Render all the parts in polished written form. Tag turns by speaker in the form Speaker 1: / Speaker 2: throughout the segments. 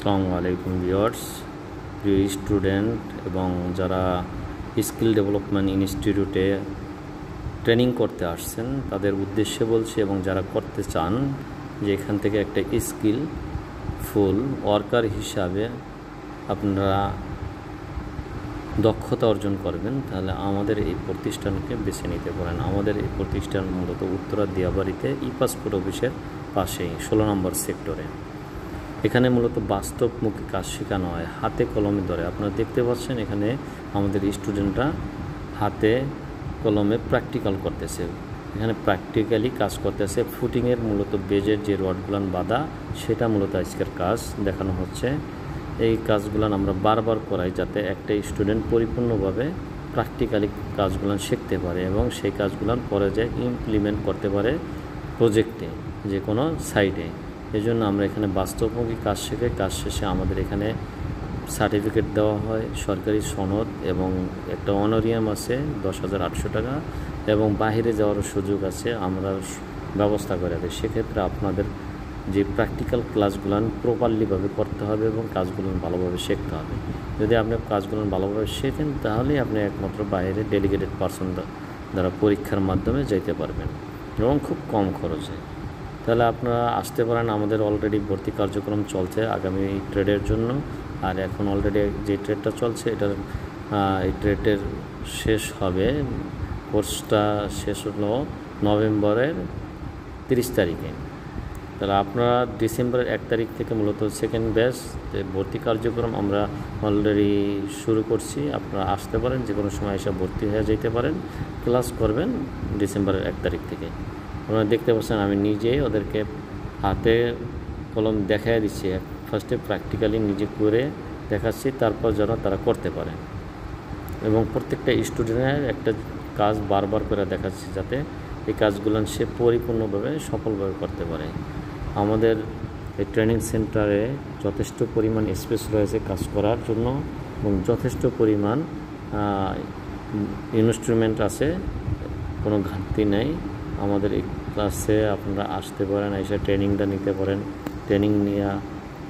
Speaker 1: আসসালামু আলাইকুম ভিউয়ার্স, প্রিয় স্টুডেন্ট এবং যারা স্কিল ডেভেলপমেন্ট ইনস্টিটিউটে ট্রেনিং করতে আসছেন তাদের উদ্দেশ্যে বলছি, এবং যারা করতে চান যে এখান থেকে একটা স্কিল ফুল ওয়ার্কার হিসাবে আপনারা দক্ষতা অর্জন করবেন, তাহলে আমাদের এই প্রতিষ্ঠানকে বেছে নিতে পারেন। আমাদের এই প্রতিষ্ঠান মূলত উত্তরা দিয়াবাড়িতে ই-পাসপোর্ট অফিসের পাশেই 16 নম্বর সেক্টরে। এখানে মূলত বাস্তবমুখী কাজ শেখানো হয়, হাতে কলমে ধরে। আপনারা দেখতে পাচ্ছেন এখানে আমাদের স্টুডেন্টরা হাতে কলমে প্র্যাকটিক্যাল করতেছে। এখানে প্র্যাকটিক্যালি কাজ করতেছে। ফুটিংয়ের মূলত বেজের যে রডগুলান বাঁধা, সেটা মূলত আজকের কাজ দেখানো হচ্ছে। এই কাজগুলান আমরা বারবার করাই যাতে একটা স্টুডেন্ট পরিপূর্ণভাবে প্র্যাকটিক্যালি কাজগুলান শিখতে পারে এবং সেই কাজগুলান পরে যায় ইমপ্লিমেন্ট করতে পারে প্রজেক্টে, যে কোনো সাইডে। এই জন্য আমরা এখানে বাস্তবমুখী কাজ শেখে। কাজ শেষে আমাদের এখানে সার্টিফিকেট দেওয়া হয়, সরকারি সনদ, এবং একটা অনারিয়াম আছে 10,800 টাকা, এবং বাহিরে যাওয়ার সুযোগ আছে, আমরা ব্যবস্থা করে দিই। সেক্ষেত্রে আপনাদের যে প্র্যাকটিক্যাল ক্লাসগুলো প্রপারলিভাবে করতে হবে এবং কাজগুলো ভালোভাবে শিখতে হবে। যদি আপনি কাজগুলো ভালোভাবে শেখেন তাহলেই আপনি একমাত্র বাইরে ডেলিগেটেড পারসন দ্বারা পরীক্ষার মাধ্যমে যেতে পারবেন এবং খুব কম খরচে। তাহলে আপনারা আসতে পারেন। আমাদের অলরেডি ভর্তি কার্যক্রম চলছে আগামী ট্রেডের জন্য, আর এখন অলরেডি যে ট্রেডটা চলছে এই ট্রেডের শেষ হবে, কোর্সটা শেষ হলো নভেম্বরের 30 তারিখে। তাহলে আপনারা ডিসেম্বরের 1 তারিখ থেকে মূলত সেকেন্ড ব্যাচ ভর্তি কার্যক্রম আমরা অলরেডি শুরু করছি। আপনারা আসতে পারেন, যে কোনো সময় এসে ভর্তি হয়ে যেতে পারেন। ক্লাস করবেন ডিসেম্বরের 1 তারিখ থেকে। আপনারা দেখতে পাচ্ছেন আমি নিজেই ওদেরকে হাতে কলম দেখাই দিচ্ছি। ফার্স্টে প্র্যাকটিক্যালি নিজে করে দেখাচ্ছি, তারপর যেন তারা করতে পারে, এবং প্রত্যেকটা স্টুডেন্টের একটা কাজ বারবার করে দেখাচ্ছি যাতে এই কাজগুলো সে পরিপূর্ণভাবে সফলভাবে করতে পারে। আমাদের এই ট্রেনিং সেন্টারে যথেষ্ট পরিমাণ স্পেস রয়েছে কাজ করার জন্য, এবং যথেষ্ট পরিমাণ ইনস্ট্রুমেন্ট আছে, কোনো ঘাটতি নেই। আমাদের এই ক্লাসে আপনারা আসতে পারেন, এসে ট্রেনিংটা নিতে পারেন। ট্রেনিং নিয়ে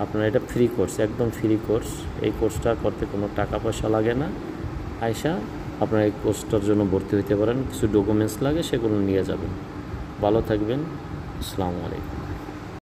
Speaker 1: আপনারা, এটা ফ্রি কোর্স, একদম ফ্রি কোর্স। এই কোর্সটা করতে কোনো টাকা পয়সা লাগে না। আয়সা আপনারা এই কোর্সটার জন্য ভর্তি হতে পারেন। কিছু ডকুমেন্টস লাগে, সেগুলো নিয়ে যাবেন। ভালো থাকবেন। আসসালামু আলাইকুম।